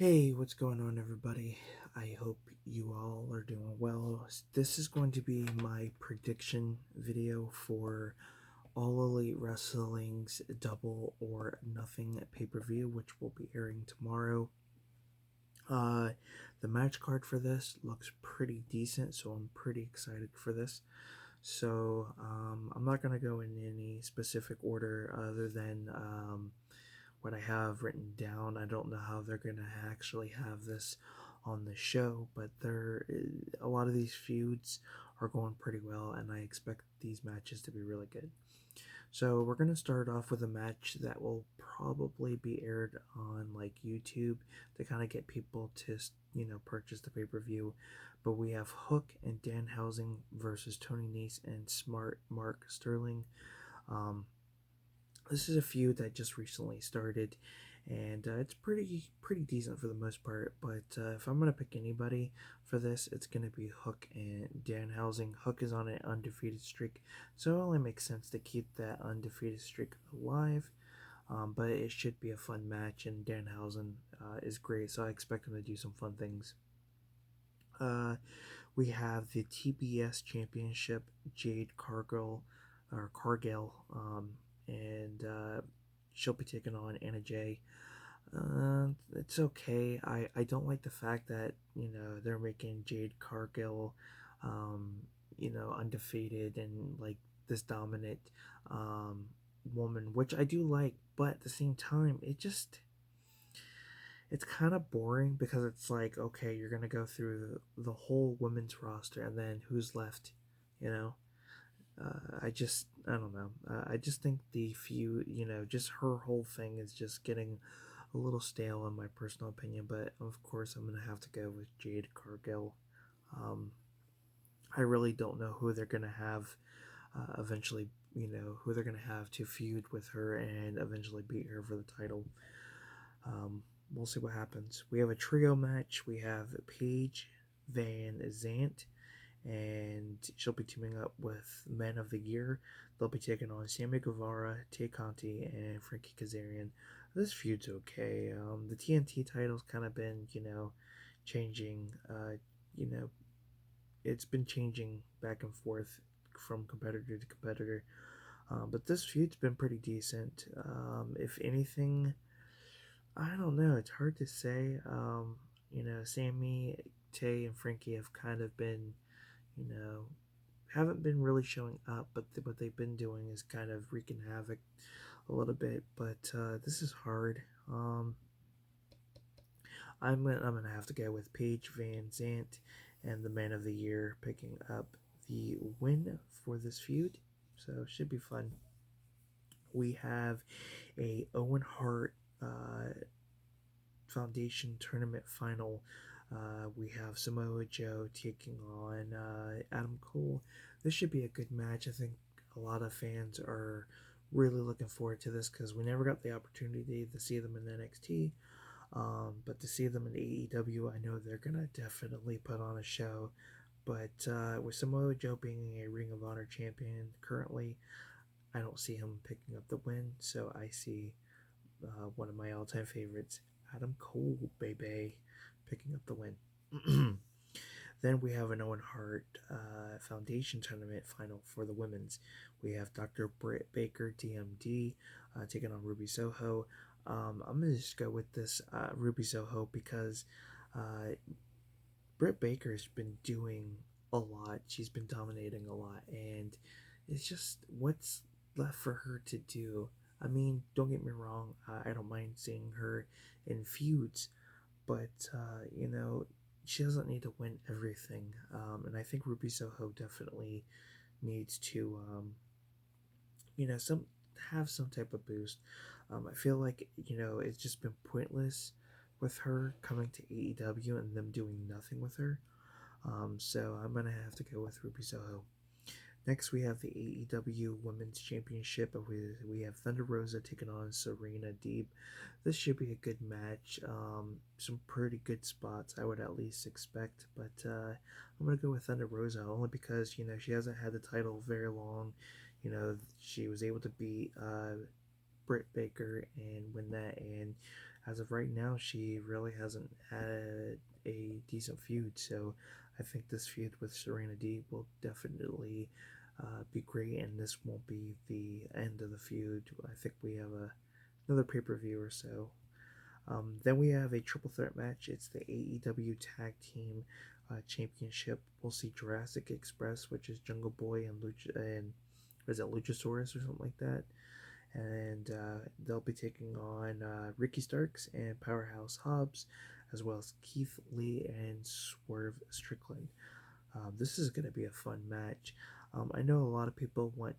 Hey, what's going on, everybody? I hope you all are doing well. This is going to be my prediction video for All Elite Wrestling's Double or Nothing pay per view, which will be airing tomorrow. Uh, the match card for this looks pretty decent, so I'm pretty excited for this. I'm not going to go in any specific order other than what I have written down. I don't know how they're going to actually have this on the show, but a lot of these feuds are going pretty well, and I expect these matches to be really good. So we're going to start off with a match that will probably be aired on like YouTube to kind of get people to purchase the pay-per-view. But we have Hook and Danhausen versus Tony Nese and Smart Mark Sterling. Um, this is a feud that just recently started, and it's pretty decent for the most part. But if I'm gonna pick anybody for this, it's gonna be Hook and Danhausen. Hook is on an undefeated streak, so it only makes sense to keep that undefeated streak alive. But it should be a fun match, and Danhausen is great, so I expect him to do some fun things. Uh, we have the TBS Championship, Jade Cargill, and she'll be taking on Anna Jay. It's okay. I don't like the fact that they're making Jade Cargill, um, undefeated and like this dominant um, woman, which I do like, but at the same time, it's kind of boring because it's like, okay, you're gonna go through the whole women's roster, and then who's left, you know? I don't know. I just think the feud, just her whole thing is just getting a little stale in my personal opinion. But of course, I'm gonna have to go with Jade Cargill. Um, I really don't know who they're gonna have eventually. Who they're gonna have to feud with her and eventually beat her for the title. Um, we'll see what happens. We have a trio match. We have Paige Van Zant, and she'll be teaming up with Men of the Year. They'll be taking on Sammy Guevara, Tay Conti, and Frankie Kazarian. This feud's okay. The TNT title's kind of been, changing. You know, it's been changing back and forth from competitor to competitor. But this feud's been pretty decent. If anything, I don't know. It's hard to say. Sammy, Tay, and Frankie have kind of been, you know, haven't been really showing up, but what they've been doing is kind of wreaking havoc a little bit. But this is hard. I'm gonna have to go with Paige Van Zant and the Man of the Year picking up the win for this feud. So it should be fun. We have a Owen Hart Foundation tournament final. We have Samoa Joe taking on Adam Cole. This should be a good match. I think a lot of fans are really looking forward to this because we never got the opportunity to see them in NXT. But to see them in AEW, I know they're gonna definitely put on a show. But with Samoa Joe being a Ring of Honor champion currently, I don't see him picking up the win. So I see one of my all-time favorites, Adam Cole, baby, picking up the win. Then we have an Owen Hart Foundation tournament final for the women's. We have Dr. Britt Baker, DMD, taking on Ruby Soho. I'm going to just go with this Ruby Soho because uh, Britt Baker's been doing a lot. She's been dominating a lot, and it's just what's left for her to do. I mean, don't get me wrong, I don't mind seeing her in feuds, but she doesn't need to win everything. And I think Ruby Soho definitely needs to, some have some type of boost. I feel like it's just been pointless with her coming to AEW and them doing nothing with her. So I'm gonna have to go with Ruby Soho. Next, we have the AEW Women's Championship. We have Thunder Rosa taking on Serena Deeb. This should be a good match. Some pretty good spots, I would at least expect. But I'm going to go with Thunder Rosa only because, she hasn't had the title very long. She was able to beat Britt Baker and win that. And as of right now, she really hasn't had a decent feud. So I think this feud with Serena D will definitely be great, and this won't be the end of the feud. I think we have another pay per view or so. Then we have a triple threat match. It's the AEW Tag Team Championship. We'll see Jurassic Express, which is Jungle Boy and is it Luchasaurus or something like that, and they'll be taking on Ricky Starks and Powerhouse Hobbs, as well as Keith Lee and Swerve Strickland. This is going to be a fun match. I know a lot of people want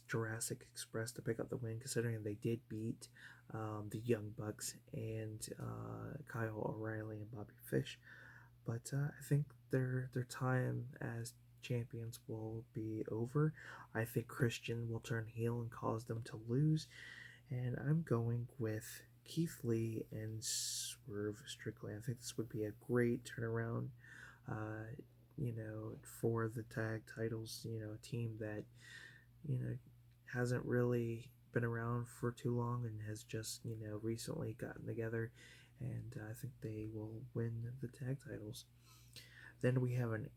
Jurassic Express to pick up the win, considering they did beat the Young Bucks and Kyle O'Reilly and Bobby Fish. But I think their time as champions will be over. I think Christian will turn heel and cause them to lose, and I'm going with Keith Lee and Swerve Strickland. I think this would be a great turnaround. Uh, for the tag titles, a team that, you know, hasn't really been around for too long and has just, recently gotten together, and I think they will win the tag titles. Then we have an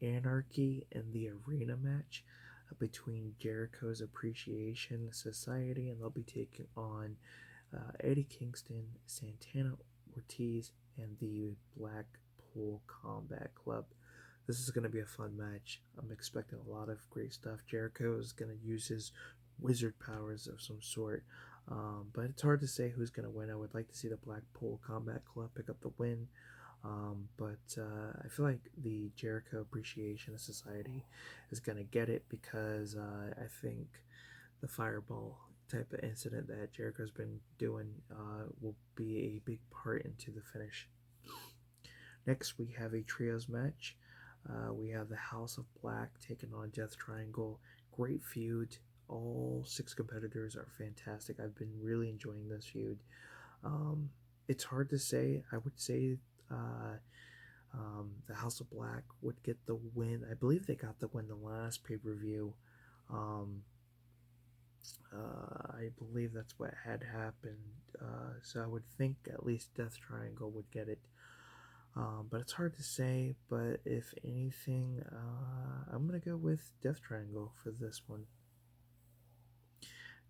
Anarchy in the Arena match between Jericho's Appreciation Society, and they'll be taking on Eddie Kingston, Santana Ortiz, and the Blackpool Combat Club. This is going to be a fun match. I'm expecting a lot of great stuff. Jericho is going to use his wizard powers of some sort, but it's hard to say who's going to win. I would like to see the Blackpool Combat Club pick up the win, but I feel like the Jericho Appreciation Society is going to get it because I think the fireball type of incident that Jericho's been doing will be a big part into the finish. Next, we have a trios match. We have the House of Black taking on Death Triangle. Great feud. All 6 competitors are fantastic. I've been really enjoying this feud. It's hard to say. I would say the House of Black would get the win. I believe they got the win the last pay-per-view. I believe that's what had happened. So I would think at least Death Triangle would get it. But it's hard to say. But if anything, I'm going to go with Death Triangle for this one.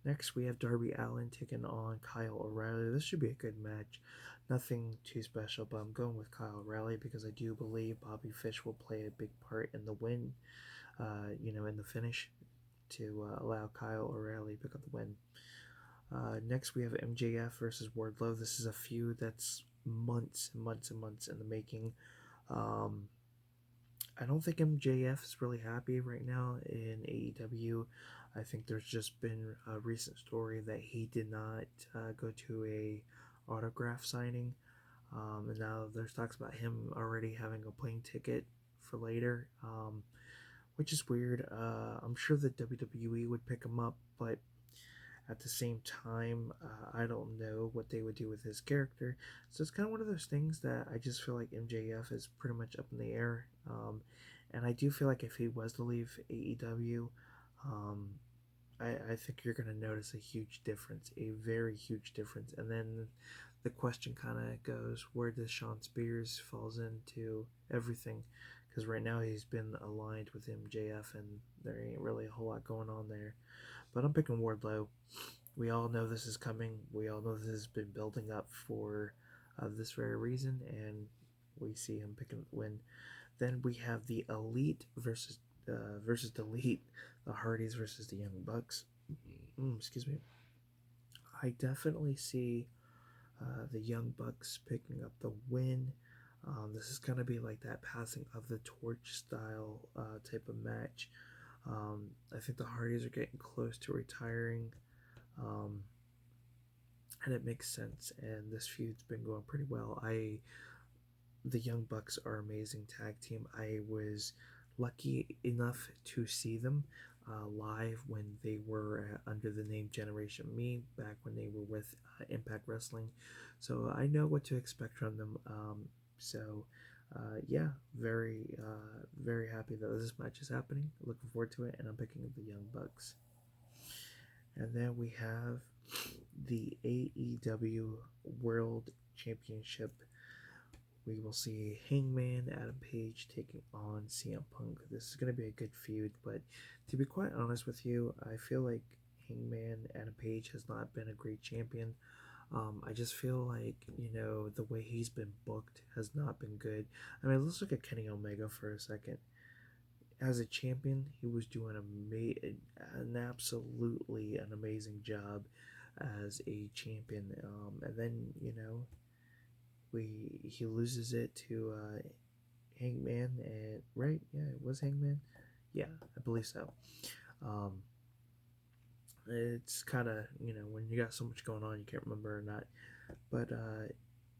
Next, we have Darby Allin taking on Kyle O'Reilly. This should be a good match. Nothing too special, but I'm going with Kyle O'Reilly because I do believe Bobby Fish will play a big part in the win, in the finish to allow Kyle O'Reilly to pick up the win. Next, we have MJF versus Wardlow. This is a feud that's months and months and months in the making. I don't think MJF is really happy right now in AEW. I think there's just been a recent story that he did not go to a autograph signing, and now there's talks about him already having a plane ticket for later, which is weird. I'm sure the WWE would pick him up, but at the same time, I don't know what they would do with his character. So it's kind of one of those things that I just feel like MJF is pretty much up in the air. And I do feel like if he was to leave AEW, I think you're going to notice a huge difference, a very huge difference. And then the question kind of goes, where does Shawn Spears falls into everything? Because right now he's been aligned with MJF, and there ain't really a whole lot going on there. But I'm picking Wardlow. We all know this is coming. We all know this has been building up for this very reason, and we see him picking the win. Then we have the Elite versus Delete, the Hardys versus the Young Bucks. Excuse me. I definitely see the Young Bucks picking up the win. This is going to be like that passing of the torch style type of match. I think the Hardys are getting close to retiring, and it makes sense. And this feud's been going pretty well. The Young Bucks are an amazing tag team. I was lucky enough to see them live when they were under the name Generation Me, back when they were with Impact Wrestling. So I know what to expect from them. Yeah, very happy that this match is happening. Looking forward to it, and I'm picking the Young Bucks. And then we have the AEW World Championship, we will see Hangman Adam Page taking on CM Punk. This is going to be a good feud, but to be quite honest with you, I feel like Hangman Adam Page has not been a great champion. I just feel like, the way he's been booked has not been good. I mean, let's look at Kenny Omega for a second. As a champion, he was doing an amazing job as a champion. And then, he loses it to Hangman, and right, yeah, it was Hangman. Yeah, I believe so. Um, it's kind of, when you got so much going on, you can't remember or not. But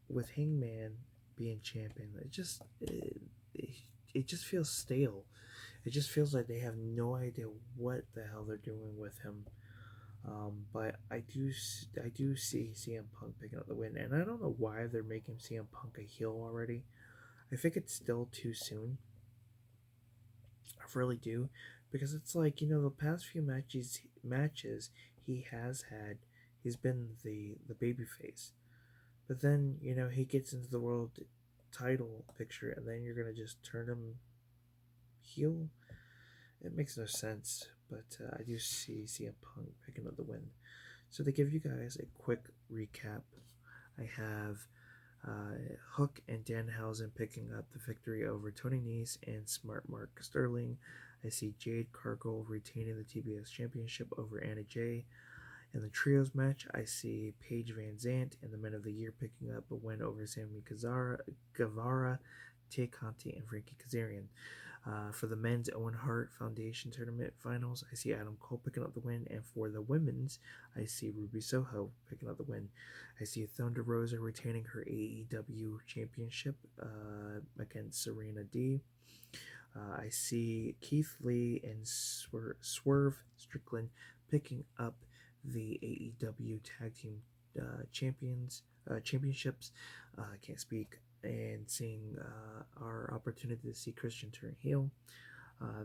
with Hangman being champion, it just feels stale. It just feels like they have no idea what the hell they're doing with him. But I do see CM Punk picking up the win, and I don't know why they're making CM Punk a heel already. I think it's still too soon. I really do, because it's like, the past few matches he has had, he's been the baby face, but then he gets into the world title picture, and then you're gonna just turn him heel. It makes no sense, but I do see CM Punk picking up the win. So to give you guys a quick recap, I have Hook and Danhausen picking up the victory over Tony Nese and Smart Mark Sterling. I see Jade Cargill retaining the TBS Championship over Anna Jay. In the trios match, I see Paige Van Zant and the Men of the Year picking up a win over Sammy Guevara, Tay Conti, and Frankie Kazarian. For the men's Owen Hart Foundation Tournament Finals, I see Adam Cole picking up the win, and for the women's, I see Ruby Soho picking up the win. I see Thunder Rosa retaining her AEW Championship against Serena D. I see Keith Lee and Swerve Strickland picking up the AEW Tag Team Championships. I can't speak. And seeing our opportunity to see Christian turn heel.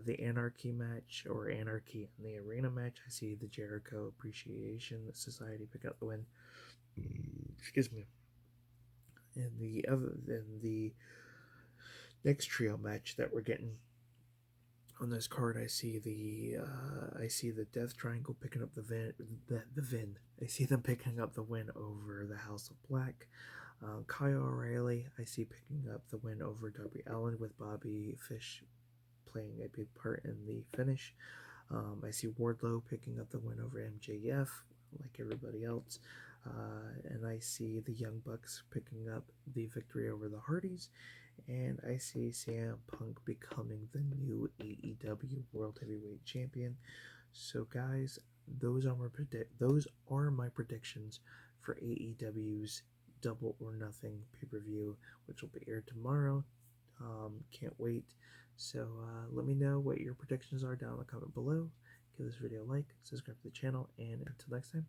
The Anarchy match, or Anarchy in the Arena match, I see the Jericho Appreciation Society pick up the win. Excuse me. And the next trio match that we're getting on this card, I see the Death Triangle picking up the Vin. I see them picking up the win over the House of Black. Kyle O'Reilly, I see picking up the win over Darby Allin, with Bobby Fish playing a big part in the finish. I see Wardlow picking up the win over MJF, like everybody else. And I see the Young Bucks picking up the victory over the Hardys. And I see CM Punk becoming the new AEW World Heavyweight Champion. So guys, those are my predictions for AEW's Double or Nothing pay-per-view, which will be aired tomorrow. Can't wait. So let me know what your predictions are down in the comment below. Give this video a like, subscribe to the channel, and until next time,